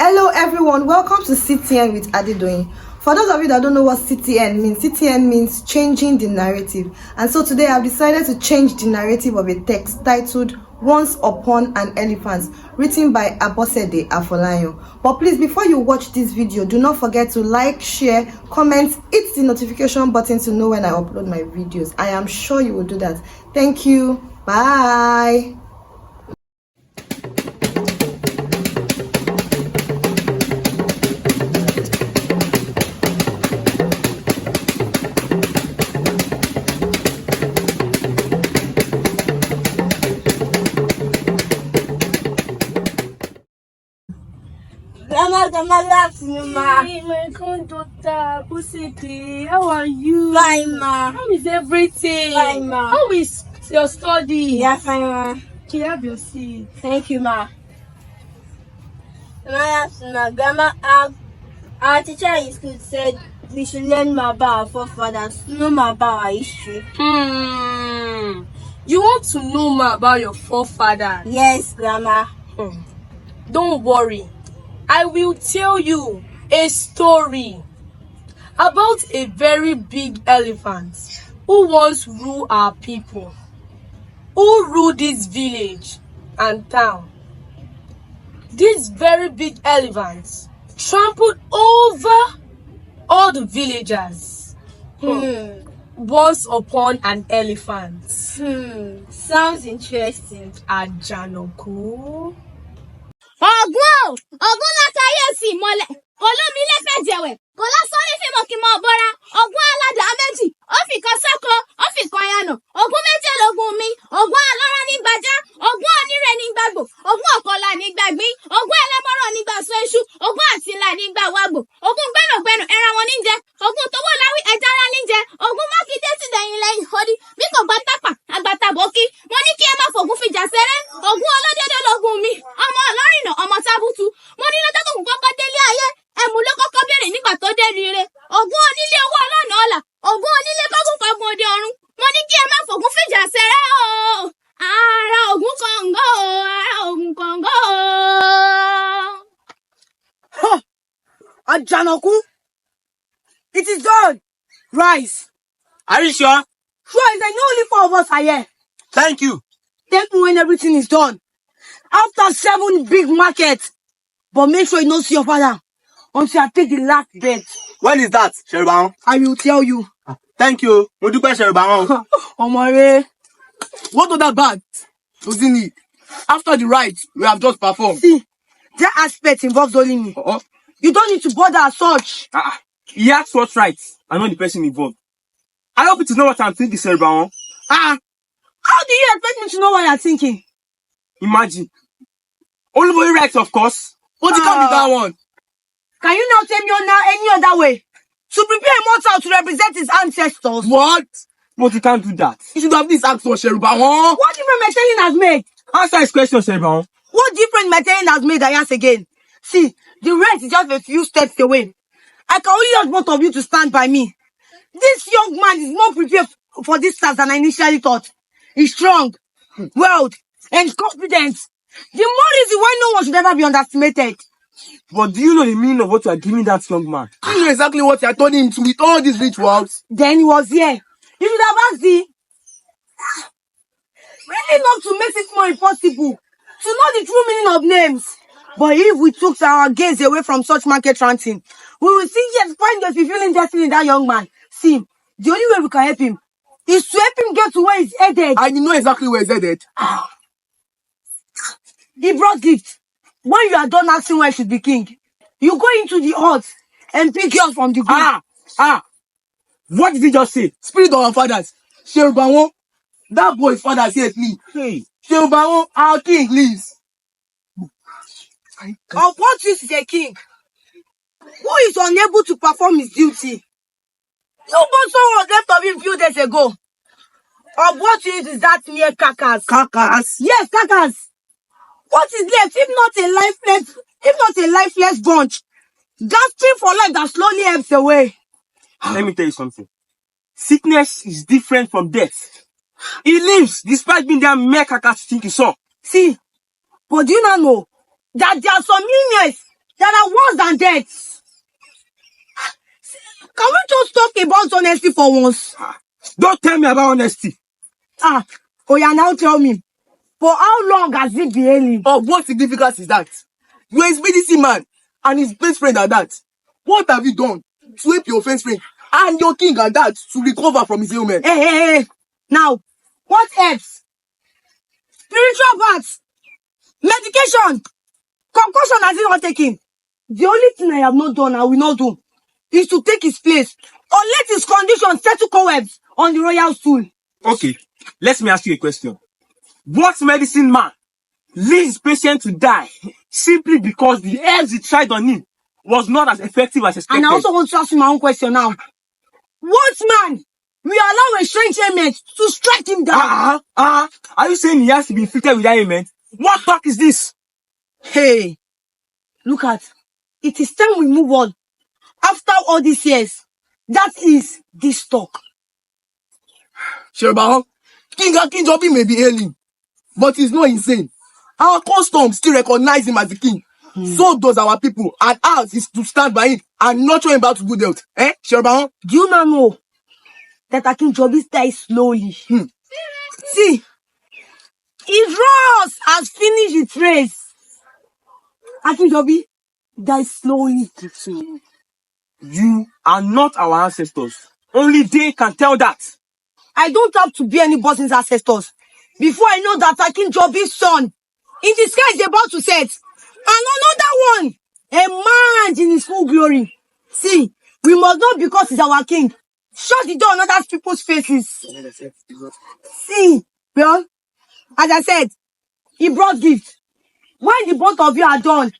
Hello everyone, welcome to CTN with Adedoyin. For those of you that don't know what CTN means changing the narrative. And so today I've decided to change the narrative of a text titled Once Upon an Elephant, written by Abosede, Afolayan. But please, before you watch this video, do not forget to like, share, comment, hit the notification button to know when I upload my videos. I am sure you will do that. Thank you. Bye. Grandma laughs me, ma. Hey, my granddaughter, Abosede, how are you? Fine, ma. How is everything? Fine, ma. How is your study? Yeah, fine, ma. Can you have your seat? Thank you, ma. Grandma laughs me, ma. Grandma, our teacher in school said we should learn more about our forefathers, know more about our history. You want to know more about your forefathers? Yes, Grandma. Don't worry. I will tell you a story about a very big elephant who once ruled our people, who ruled this village and town. This very big elephant trampled over all the villagers. Once upon an elephant. Sounds interesting. Ajanaku. Ọ̀gún lákàyèsí ìmọ̀lẹ̀ olómi lẹ́fẹ̀ẹ́ jẹ̀wẹ̀ kò lásán ní fíìmù kí mọ̀ bọ́ra ọ̀gún aládàá méjì ó fi kan sọ́kọ ó fi kan yànà ọ̀gún méjèlógún mi ọ̀gún alọ́rọ̀ ní gbajá ọ̀gún onírẹ̀ ní gbàgbò ọ̀gún ọ̀kọ̀là ní gbàgbín ọ̀gún ẹlẹ́mọ̀rọ̀ ní gbà sọ iṣu ọ̀gún àtìlà ní gbà wàgbò ọ̀gún gbẹ̀nàgbẹ̀nà ẹran wọn ní jẹ ọ̀gún tówó láwí ẹja ara ní jẹ ọ̀gún mákindé ti dẹ̀yìn lẹ́yìn odi bí kò gbá tápà àgbàtàbọ̀kí mo ní kí ẹ má fògún fìjà sẹ́rẹ́ ọ̀gún ọlọ́dẹ́dẹ́ lógún mi ọmọ ọlọ́rìnà ọmọ tábùtù mo ní lọ́jọ́ tó kù kọ́kọ́ délé ayé ẹ̀mú ló kọ́kọ́ bẹ̀rẹ̀ nígbà tó dé rire ògún onílé owó ọlọ́nà ọ̀la ògún onílé kọ́gùn kọ́gùn òde ọ̀run mo ní kí ẹ má fògún fìjà sẹ́rẹ́ o ara ògún kọ̀ǹgọ́ o ara ògún kọ̀ǹgọ́ o. Ajanaku, it is done. Rise. Are you sure? Sure, is that only 4 of us are here. Thank you. Thank me when everything is done. After 7 big markets. But make sure you don't see your father until I take the last bet. When is that, Serubawon? I will tell you. Thank you. Mo dúpẹ́, Serubawon. Omore. What other bad does he need? After the rites we have just performed. See, that aspect involves only me. You don't need to bother as such. He asked what rights and not the person involved. I hope it is not what I'm thinking, Serubawon. How do you expect me to know what you're thinking? Imagine. Only rights, of course. What can't be that one? Can you not tell me on now any other way? To prepare a mortal to represent his ancestors. What? But you can't do that. You should have this act for Serubawon. What different Metelin has made? Answer his question, Serubawon. What different Metelin has made, I ask again. See, the rest is just a few steps away. I can only ask both of you to stand by me. This young man is more prepared for this task than I initially thought. He's strong, wild, and confident. The more reason why no one should ever be underestimated. But do you know the meaning of what you are giving that young man? Do you know exactly what you are told him to with all these rituals? Then he was here. You should have asked the... Really not to make it more impossible to know the true meaning of names. But if we took our gaze away from such market ranting, we will see yes, find us fulfilling destiny in that young man. See, the only way we can help him is to help him get to where he's headed. I know exactly where he's headed. He brought gifts. When you are done asking where he should be king, you go into the hut and pick yours from the group. What did he just say? Spirit of our fathers. Serubawon, that boy's father said me. Hey. Serubawon, our king lives. Of what use is a king who is unable to perform his duty? You born someone was left of him few days ago. Of what use is that mere carcass? Carcass? Yes, carcass. What is left if not a lifeless bunch, gasping for life that slowly ebbs away? Let me tell you something. Sickness is different from death. He lives despite being there mere carcass to think he saw. See, but do you not know that there are some illness There are worse than death. Can we just talk about honesty for once? Don't tell me about honesty. Oh yeah, now tell me. For how long has it been ailing? Of what significance is that? You are his medicine man and his best friend at that. What have you done to help your best friend and your king at that to recover from his ailment? Hey. Now, what else? Spiritual baths, medication, concussion has he not taken? The only thing I have not done, I will not do, is to take his place or let his condition settle co-webs on the royal stool. Okay, let me ask you a question. What medicine man leaves his patient to die simply because the herbs he tried on him was not as effective as expected? And I also want to ask you my own question now. What man will allow a strange ailment to strike him down? Are you saying he has to be inflicted with that ailment? What talk is this? Hey, look at, it is time we move on. After all these years, that is this talk. Serubawon, King Akinjobi may be ailing, but he's not insane. Our customs still recognize him as the king. So does our people, and ours is to stand by him and nurture him back to good health. Serubawon? Do you not know that Akinjobi dies slowly? See, his horse has finished its race. Akinjobi dies slowly. You are not our ancestors. Only they can tell that. I don't have to be anybody's ancestors before I know that Akinjobi's son in the sky is about to set. And another one, emerge in his full glory. See, we must not, because he's our king, shut the door on other people's faces. See, well, as I said, he brought gifts. When the both of you are done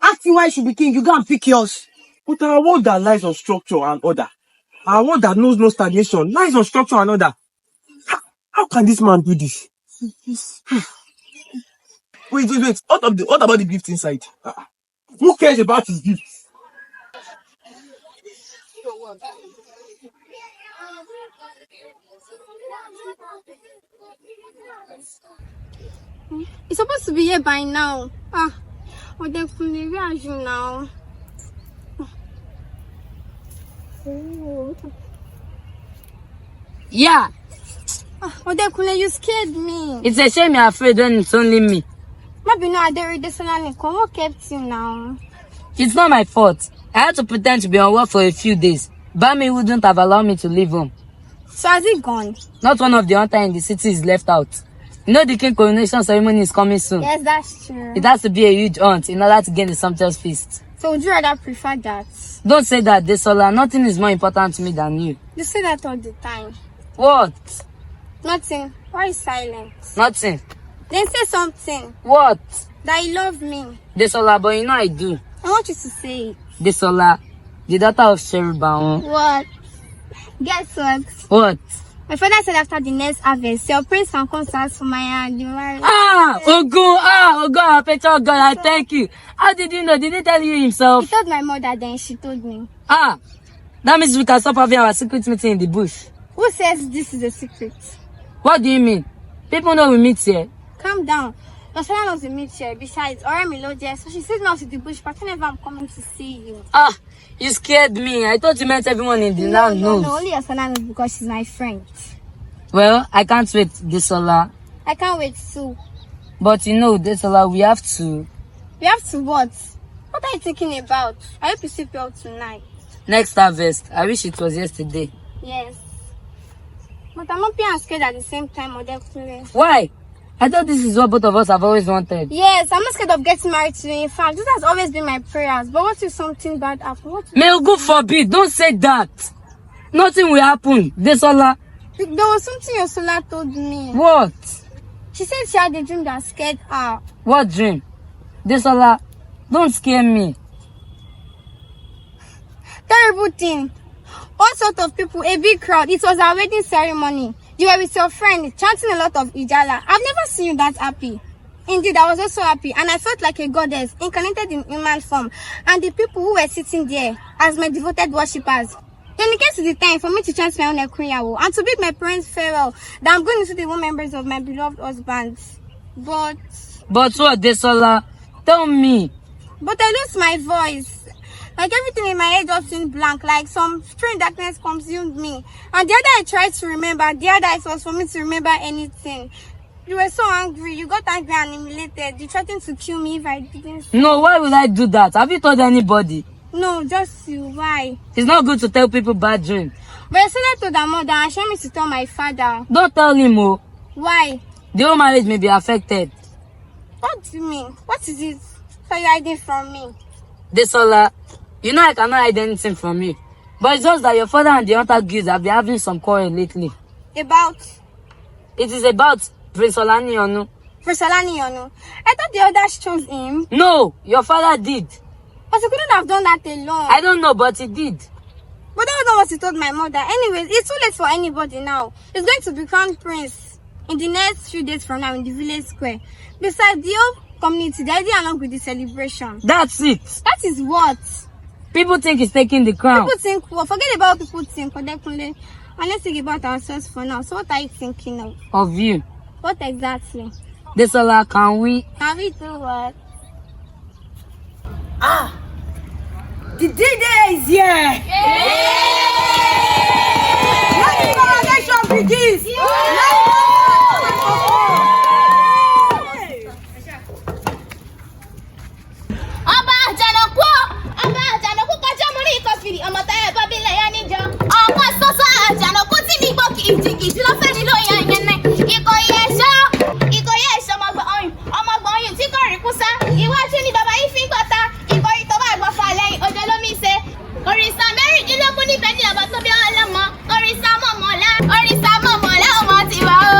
asking why he should be king, you go and pick yours. But our world that lies on structure and order, our world that knows no stagnation, lies on structure and order. How can this man do this? Wait. What about the gift inside? Who cares about his gifts? It's supposed to be here by now. Well, definitely, where are you now? Yeah, Oh, definitely, you scared me. it's a shame you're afraid when it's only me. Maybe no, I didn't read this one. What kept you now? It's not my fault. I had to pretend to be unwell for a few days. Bami wouldn't have allowed me to leave home. So has he gone? Not one of the hunter in the city is left out. You know the king coronation ceremony is coming soon. Yes, that's true. It has to be a huge hunt in order to gain the sumptuous feast. So would you rather prefer that? Don't say that, Desola. Nothing is more important to me than you. You say that all the time. What? Nothing. Why are you silent? Nothing. Then say something. What? That you love me. Desola, but you know I do. I want you to say it. Desola, the daughter of Serubawon. What? Guess what? What? My father said after the next harvest, your prince can come to ask for my hand. You marry. Ogun, our picture of God, I thank you. How did you know? Did he tell you He himself? told my mother, then she told me. That means we can stop having our secret meeting in the bush. Who says this is a secret? What do you mean? People know we meet here. Calm down. Your father knows we meet here. Besides, Ora Melody, so she says now to the bush, but whenever I'm coming to see you. You scared me. I thought you meant everyone in the land knows. No, only your father knows because she's my friend. Well, I can't wait, Desola. I can't wait too. But you know, Desola, we have to. We have to what? What are you thinking about? I hope you sleep well tonight. Next harvest. I wish it was yesterday. Yes. But I'm happy and scared at the same time, definitely. Why? I thought this is what both of us have always wanted. Yes, I'm not scared of getting married to you. In fact, this has always been my prayers. But what if something bad happens? May God forbid. Don't say that. Nothing will happen. Desola. There was something your solar told me. What? She said she had a dream that scared her. What dream? Desola, don't scare me. Terrible thing. All sorts of people, a big crowd. It was our wedding ceremony. You were with your friend, chanting a lot of Ijala. I've never seen you that happy. Indeed, I was also happy, and I felt like a goddess, incarnated in human form. And the people who were sitting there as my devoted worshippers. Then it came to the time for me to chant my own Ekriyawo and to bid my parents farewell that I'm going to the one members of my beloved husband. But what, Desola? Tell me. but I lose my voice. Like everything in my head just went blank, like some strange darkness consumed me. And the other I tried to remember, the other it was for me to remember anything. You were so angry, you got angry and humiliated. You threatened to kill me if I didn't. No, why would I do that? Have you told anybody? No, just you. Why? It's not good to tell people bad dreams. But I said that to the mother and she want me to tell my father. Don't tell him, oh. Why? The whole marriage may be affected. What do you mean? What is it? So you're hiding from me? Desola, you know I cannot hide anything from you. But it's just that your father and the hunter guilds have been having some quarrel lately. About? It is about Prince Olanionu. Prince Olanionu? I thought the others chose him. No, your father did. But he couldn't have done that alone. I don't know, but he did. But that was not what he told my mother. Anyways, it's too late for anybody now. He's going to become prince in the next few days from now in the village square. Besides, the whole community, they're already along with the celebration. That's it. That is what? People think he's taking the crown. People think, well, forget about what people think. And let's think about ourselves for now. So what are you thinking of? Of you. What exactly? Desola, can we? Can we do what? The D-Day is here. Let the coronation begins. Ọba Ajanaku kọjá mo rí ìkọfìrí ọmọ táyà bábílẹ̀ yá níjọ. Ọmọ sọ́sọ́ Ajanaku tí mi gbọ́ kìjìkìjì ló fẹ́ nílò ìyá ìyẹn náà. Ìkòyí ẹ̀ṣọ́ ọmọgbọ̀n oyún tí kò rí kúsá. Iwájú ni bàbá yìí fi ń gbọ́ta. Ìkòyí tó bá gbọ́ fà lẹ́yìn òjò lómi ṣe. Òrìṣà mẹ́rìndínlógún níbẹ̀ ní ọba tó bí ọlọ́mọ. Òrìṣà mọ̀mọ́lá ọmọ tiwa o.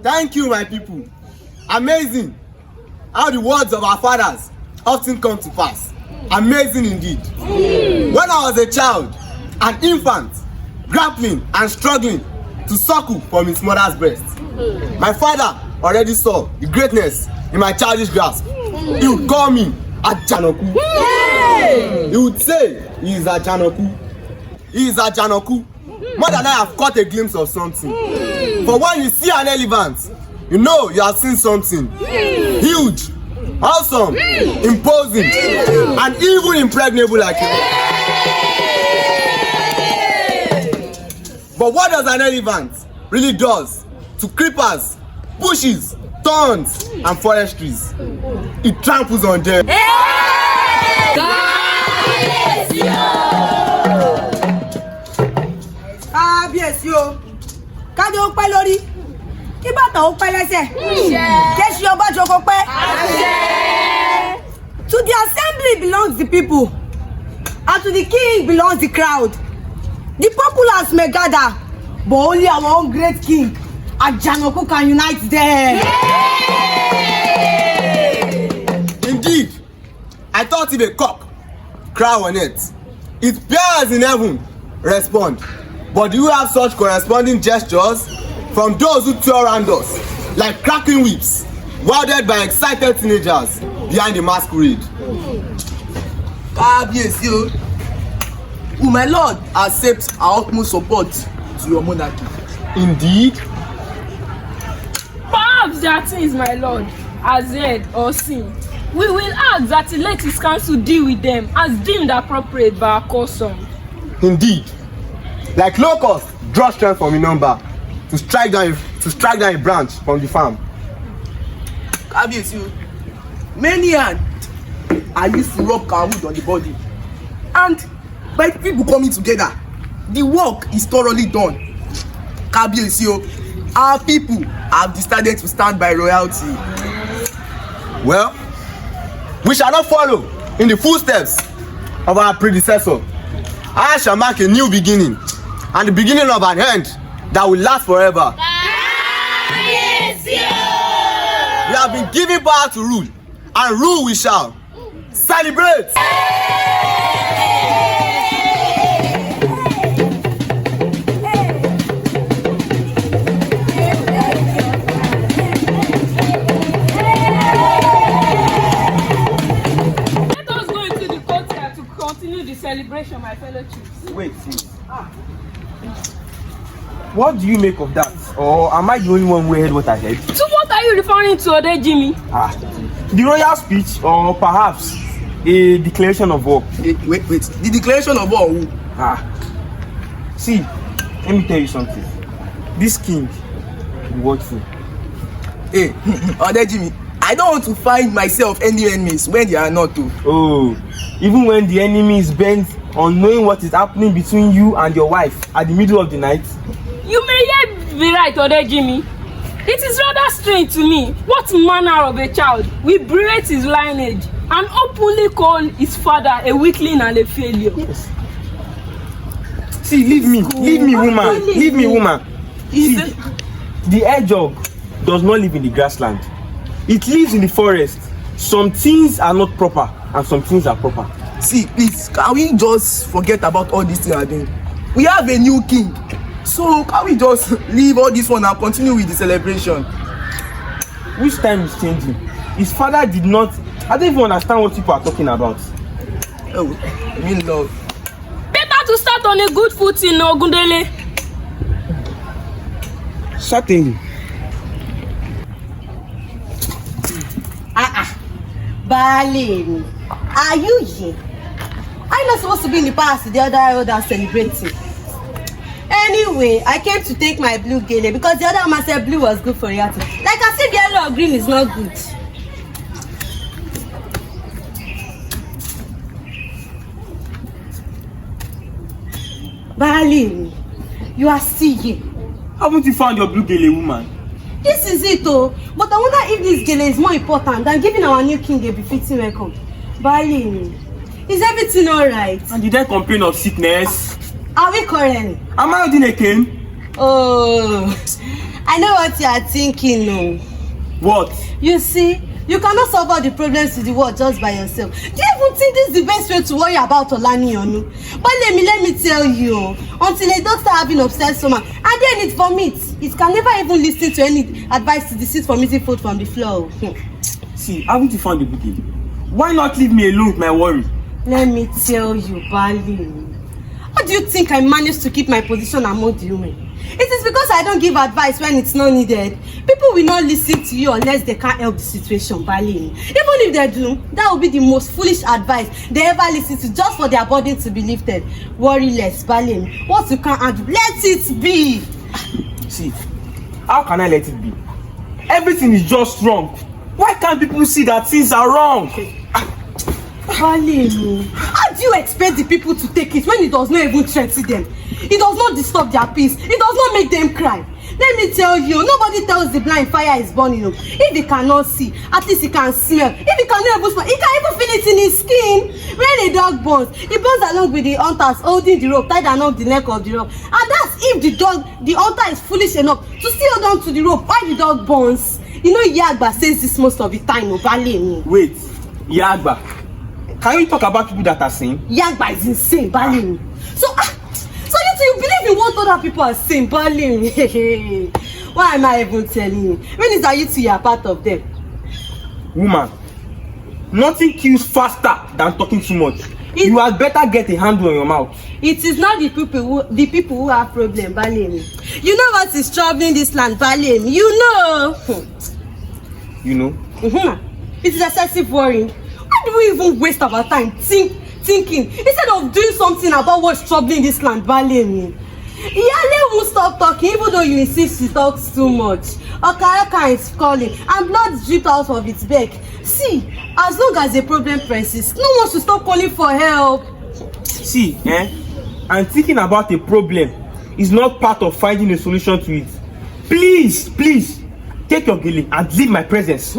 Thank you, my people. Amazing how the words of our fathers often come to pass. Amazing indeed. When I was a child, an infant, grappling and struggling to suckle from his mother's breast, my father already saw the greatness in my childish grasp. He would call me Ajanaku. He would say, he is Ajanaku. He is Ajanaku. More than I have caught a glimpse of something. For when you see an elephant, you know you have seen something huge, awesome, imposing, and even impregnable like it. But what does an elephant really does to creepers, bushes, thorns, and forest trees? It tramples on them. Yes, yo. Káde ó pẹ́ lórí. Kí bàtà ó pẹ́ lẹ́sẹ̀. Kéṣì ọba jókòó pẹ́. To the assembly belongs the people, and to the king belongs the crowd. The populace may gather, but only our own great king, Ajanaku, can unite them. Indeed, I thought if a cock crow on it, its peers in heaven respond. But do you have such corresponding gestures from those who tour around us like cracking whips, wielded by excited teenagers behind the masquerade? Kábíyèsí o, Will my lord accept our utmost support to your monarchy? Indeed. Perhaps there are things my lord has heard or seen. We will ask that he let his council deal with them as deemed appropriate by our custom. Indeed. Like locusts, draw strength from a number to strike down a branch from the farm. Kabiyesi, many hands are used to rub wood on the body, and by people coming together, the work is thoroughly done. Kabiyesi, our people have decided to stand by royalty. Well, we shall not follow in the footsteps of our predecessor. I shall mark a new beginning and the beginning of an end that will last forever. We have been given power to rule, and rule we shall. Celebrate! Let us go into the courtyard to continue the celebration, my fellow chiefs. Wait, what do you make of that? Or am I the only one who heard what I heard? So what are you referring to, Ode Jimmy? The royal speech, or perhaps a declaration of war? Wait, the declaration of war? See, let me tell you something. This king is watchful. Hey, Ode Jimmy, I don't want to find myself any enemies when they are not too. Oh, even when the enemy is bent on knowing what is happening between you and your wife at the middle of the night? You may yet be right, Ode Jimmy. It is rather strange to me what manner of a child will berate his lineage and openly call his father a weakling and a failure. Yes. See, leave me, woman. See, the hedgehog does not live in the grassland. It lives in the forest. Some things are not proper and some things are proper. See, please, can we just forget about all these things are doing? We have a new king. So can we just leave all this one and continue with the celebration? Which time is changing? His father did not. I don't even understand what people are talking about. Oh, I mean love. Better to start on a good foot in Ogundele. Certainly. Baale, are you here? Are you not supposed to be in the past the other elders celebrating? Anyway, I came to take my blue gele because the other one said blue was good for royalty. Like I said, yellow or green is not good. Baale, you are still here. Haven't you found your blue gele, woman? This is it, oh. But I wonder if this gele is more important than giving our new king a befitting welcome. Baale, is everything alright? And did I complain of sickness? Are we quarreling? Am I holding a cane? Oh, I know what you are thinking, no. What? You see, you cannot solve all the problems in the world just by yourself. Do you even think this is the best way to worry about Olani Onu? But let me tell you, until a doctor having upset stomach, and then it vomits, it can never even listen to any advice to desist from eating food from the floor. See, haven't you found the bookie? Why not leave me alone with my worry? Let me tell you, Baale. How do you think I managed to keep my position among the women? It is because I don't give advice when it's not needed. People will not listen to you unless they can't help the situation, Baale. Even if they do, that will be the most foolish advice they ever listen to just for their burden to be lifted. Worry less, Baale. What you can't handle, let it be. See, how can I let it be? Everything is just wrong. Why can't people see that things are wrong? Baale, how do you expect the people to take it when it does not even threaten them? It does not disturb their peace. It does not make them cry. Let me tell you, nobody tells the blind fire is burning. If he cannot see, at least he can smell. If he cannot even smell, he can even feel it in his skin. When a dog burns, he burns along with the hunters holding the rope, tied around the neck of the rope. And that's if the hunter is foolish enough to still hold on to the rope while the dog burns. You know, Yagba says this most of the time, Baale. Wait, Yagba. Can you talk about people that are sane? Yagba is insane, Baale. So you believe in what other people are saying, Baale? Why am I even telling you? When is that you two are part of them? Woman, nothing kills faster than talking too much. You had better get a handle on your mouth. It is not the people who have problem, Balemi. You know what is troubling this land, Balemi? You know. You know? It is excessive worrying. Why do we even waste our time thinking instead of doing something about what's troubling this land, Balemi? Iyale won't stop talking even though you insist she talks too much. Okayaka is calling and blood dripped out of its back. See, as long as the problem persists, no one should stop calling for help. See, and thinking about a problem is not part of finding a solution to it. Please, take your gele and leave my presence.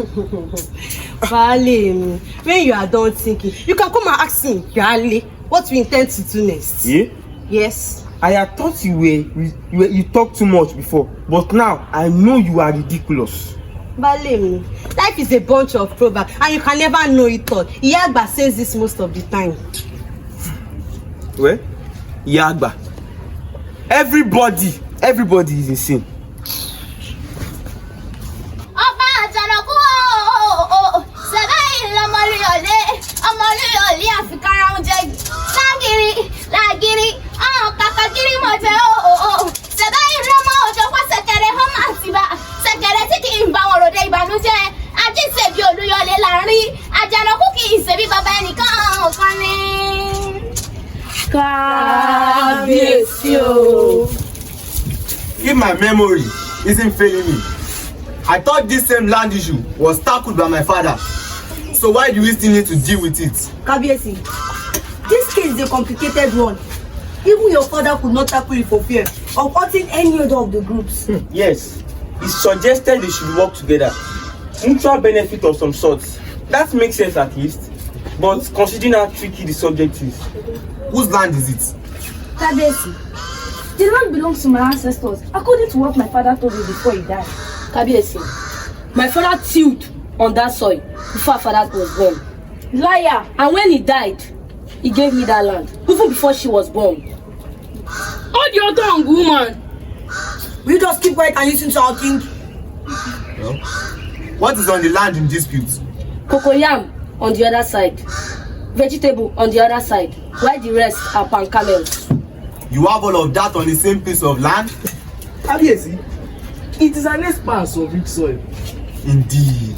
Balemi, when you are done thinking, you can come and ask him, Yale, what we intend to do next. Yeah? Yes. I had thought you talk too much before, but now I know you are ridiculous. Balemi, life is a bunch of proverbs and you can never know it all. Iyagba says this most of the time. Well, Iyagba. Everybody is insane. Ọba Ajanaku sẹ́bẹ̀ ọmọlúyọ̀lé àfikàrà oúnjẹ lágìrì kàkàkiri mọ̀jẹ̀ sẹ́bẹ̀ ìlọ́mọ òjò pa ṣẹ̀kẹ̀rẹ̀ hàn àtìbà ṣẹ̀kẹ̀rẹ̀ tí kì í bá wọn ròde ìbànújẹ́ ajíṣẹ́bí olúyọ̀lé láàrin Ajanaku kì í ṣe bí bàbá ẹnìkan kan ní. Kábíyèsí o. If my memory isn't failing me, I thought this same land issue was tackled by my father. So why do we still need to deal with it? Kabiyesi, this case is a complicated one. Even your father could not tackle it for fear of hurting any other of the groups. Yes, he suggested they should work together. Mutual benefit of some sort. That makes sense at least. But considering how tricky the subject is. Whose land is it? Kabiyesi, the land belongs to my ancestors, according to what my father told me before he died. Kabiyesi, my father tilled on that soil before father was born. Liar, and when he died, he gave me that land, even before she was born. Hold your tongue, woman. We just keep quiet and listen to our king. Well, what is on the land in dispute? Cocoyam on the other side, vegetable on the other side, while the rest are palm camels. You have all of that on the same piece of land? Kabiyesi, it is an expanse of rich soil. Indeed.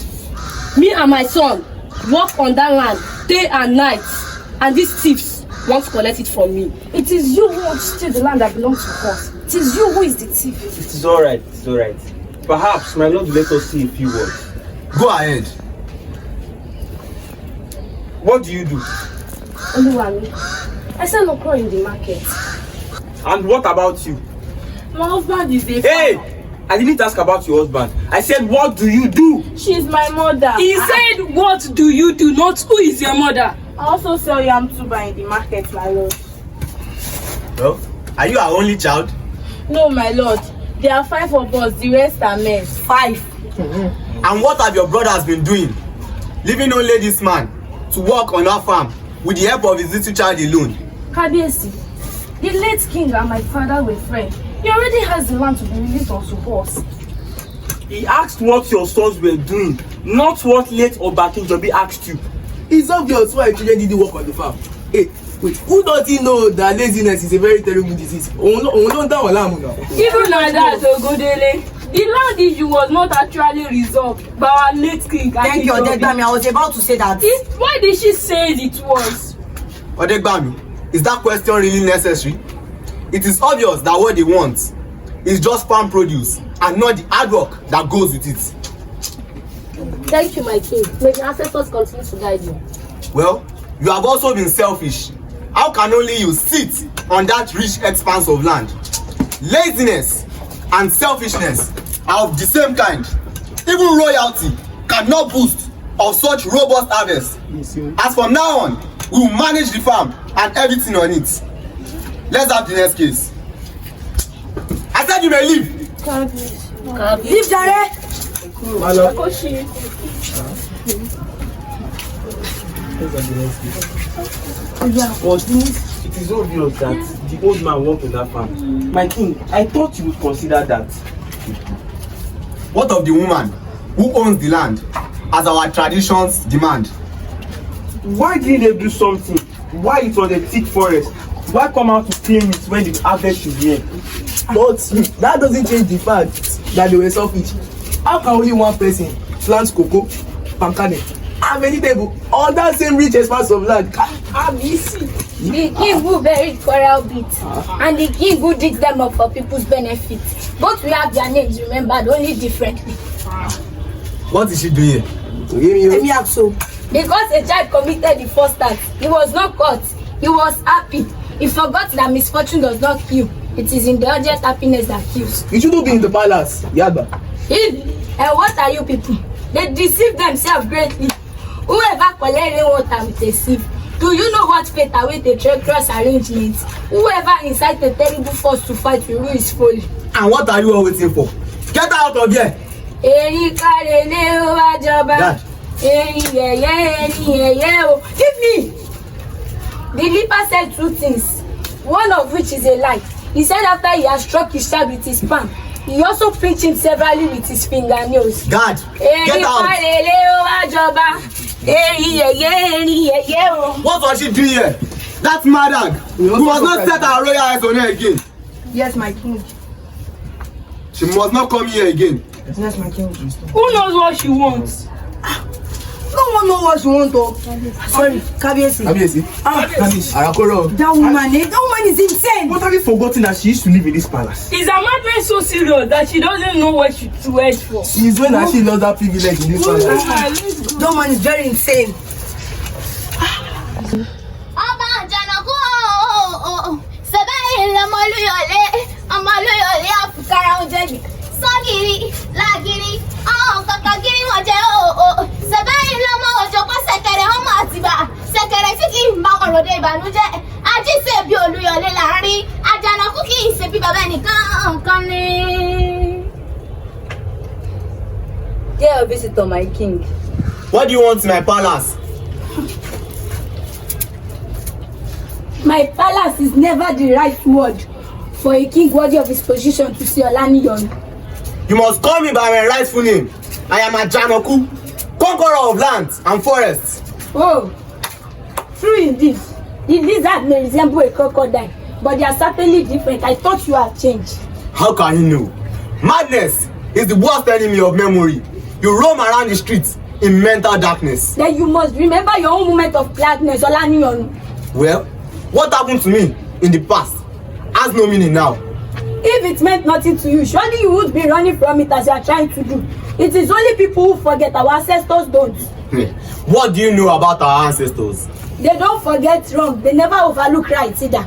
Me and my son work on that land day and night, and these thieves want to collect it from me. It is you who want to steal the land that belongs to us. It is you who is the thief. It is alright, Perhaps my Lord will let us say a few words. Go ahead. What do you do? Oluwami, I sell okra in the market. And what about you? My husband is a Hey! farmer. I didn't ask about your husband. I said, what do you do? She's my mother. He said, what do you do? Not who is your mother. I also sell yam tuber in the market, my lord. Well, are you our only child? No, my lord. There are 5 of us, the rest are men. 5. And what have your brothers been doing? Leaving only this man to work on our farm with the help of his little child alone. Kabiyesi, the late king and my father were friends. He already has the land to be released unto us. He asked what your sons were doing, not what late Obakinjobi asked you. It's obvious why children didn't work on the farm. Hey, wait, who doesn't know that laziness is a very terrible disease? Don't down alarm now. Even like that, Ogodele, the land issue was not actually resolved by our late king. Thank you, Odegbami. I was about to say that. Why did she say it was? Odegbami, is that question really necessary? It is obvious that what they want is just farm produce and not the hard work that goes with it. Thank you, my king. May the ancestors continue to guide you. Well, you have also been selfish. How can only you sit on that rich expanse of land? Laziness and selfishness are of the same kind. Even royalty cannot boast of such robust harvest. As from now on, we will manage the farm and everything on it. Let's have the next case. I said you may leave. Leave Jare. But it is obvious that the old man worked on that farm. My king, I thought you would consider that. What of the woman who owns the land as our traditions demand? Why didn't they do something Why it was a thick forest? Why come out to claim it when the harvest is near? But that doesn't change the fact that they were selfish. How can only one person plant cocoa, palm kernel, and vegetable on that same rich expanse of land? The king who buried coral beads and the king who digs them up for people's benefit. Both will have their names remembered, only differently. What is she doing here? Let me ask so. Because a child committed the first act, he was not caught. He was happy. He forgot that misfortune does not kill. It is indulgent happiness that kills. You shouldn't be in the palace, Yaba. And what are you people? They deceive themselves greatly. Whoever collects rainwater with a sieve, do you know what fate awaits a treacherous arrangement? Whoever incites a terrible force to fight will rule his folly. And what are you all waiting for? Get out of here! Dad. Give me! The leper said two things, one of which is a lie. He said after he had struck his child with his palm, he also pinched him severally with his fingernails. God, get out! What was she doing here? That madam, we must not set our royal eyes on her again. Yes, my king. She must not come here again. Yes, my king. Who knows what she wants? No one knows what she wants, though. Sorry, Kabiesi. Arakoro. That woman is insane. What have you forgotten that she used to live in this palace? Is her madness so serious that she doesn't know what to wait for? She is when she lost that privilege in this palace. That woman is very insane. Ọba Ajanaku sẹ́bẹ̀yìn ọmọ olóyọ̀lé àfùkárà oúnjẹ sọ́gìrì lágìrì ọ̀hún kankan gírí wọ́n jẹ́ sẹ́bẹ̀yìn lọ́mọ òjò kọ́ sẹ̀kẹ̀rẹ̀ ọmọ àtìbà sẹ̀kẹ̀rẹ̀ tí kì í bá ọ̀rọ̀dé ìbànújẹ́ ajíṣẹ́ bí olúyọ̀lé láàrin Ajanaku kì í ṣe bí bàbá ẹnìkan nǹkan ni. Dear visitor, my king. What do you want in my palace? My palace is never the right word for a king worthy of his position to see Olaniyan. You must call me by my rightful name. I am Ajanaku, conqueror of lands and forests. Oh, true indeed. The lizard may resemble a crocodile, but they are certainly different. I thought you have changed. How can you know? Madness is the worst enemy of memory. You roam around the streets in mental darkness. Then you must remember your own moment of gladness, Olaniyan. Well, what happened to me in the past has no meaning now. If it meant nothing to you, surely you would be running from it as you are trying to do. It is only people who forget. Our ancestors don't. What do you know about our ancestors? They don't forget wrong. They never overlook right either.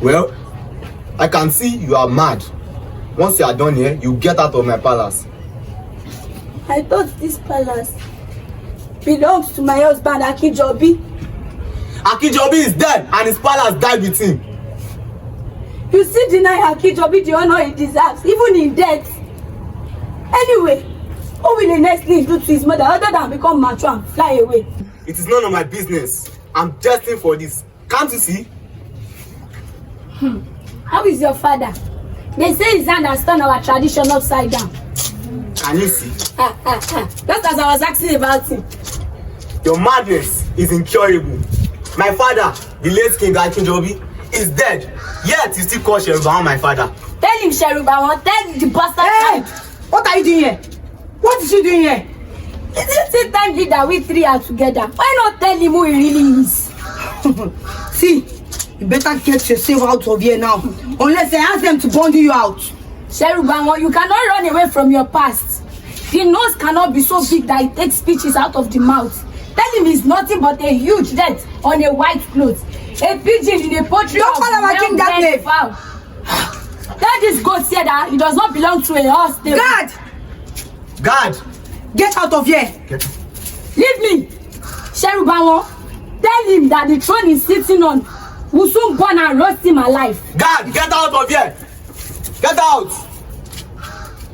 Well, I can see you are mad. Once you are done here, you get out of my palace. I thought this palace belongs to my husband, Akijobi. Akijobi is dead and his palace died with him. You still deny Akijobi the honor he deserves, even in death. Anyway, what will the next king do to his mother other than become mature and fly away? It is none of my business. I'm destined for this. Can't you see? How is your father? They say his hand has turned our tradition upside down. Can you see? Just as I was asking about him. Your madness is incurable. My father, the late King Akijobi, is dead. Yet you still call Serubawon my father. Tell him, Serubawon, tell the bastard. Hey! What are you doing here? What is she doing here? Isn't it time that we three are together? Why not tell him who he really is? See, you better get yourself out of here now. Unless I ask them to bundle you out. Serubawon, you cannot run away from your past. The nose cannot be so big that it takes speeches out of the mouth. Tell him he's nothing but a huge debt on a white cloth. A pigeon in a poultry. Don't call our king that name. Tell this goat here that he does not belong to a horse. God! God! Get out of here! Leave me! Serubawon, tell him that the throne he's sitting on will soon burn and roast him alive. God, get out of here! Get out!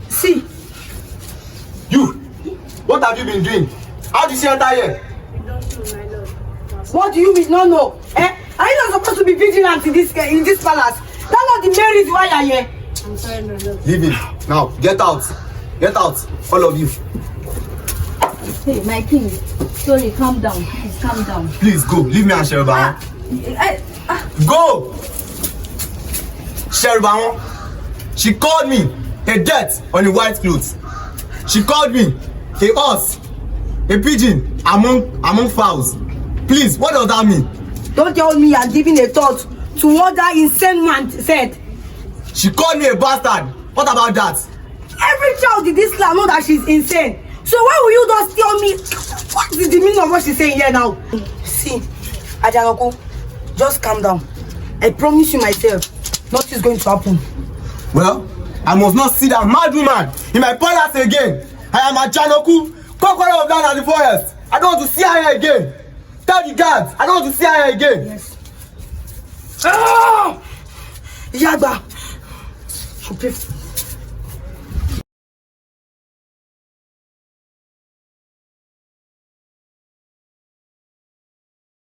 See, you! What have you been doing? How did she enter here? what do you mean? No. Eh? Are you not supposed to be vigilant in this palace? That's not the main reason why you are here. I'm sorry, my lord. Leave him. Now, get out. Get out. All of you. Hey, my king. Sorry, calm down. Please, calm down. Please go. Leave me and Serubawon. Go! Serubawon. She called me a death on the white clothes. She called me a horse, a pigeon among fowls. Please, what does that mean? Don't tell me you're giving a thought to what that insane man said. She called me a bastard. What about that? Every child in this land know that she's insane. So why will you just tell me what is the meaning of what she's saying here now? See, Ajanaku, just calm down. I promise you myself, nothing's going to happen. Well, I must not see that mad woman in my palace again. I am Ajanaku, conqueror of land and the forest. I don't want to see her here again. Tell the guards, I don't want to see her here again. Yes. Ah! Yagba!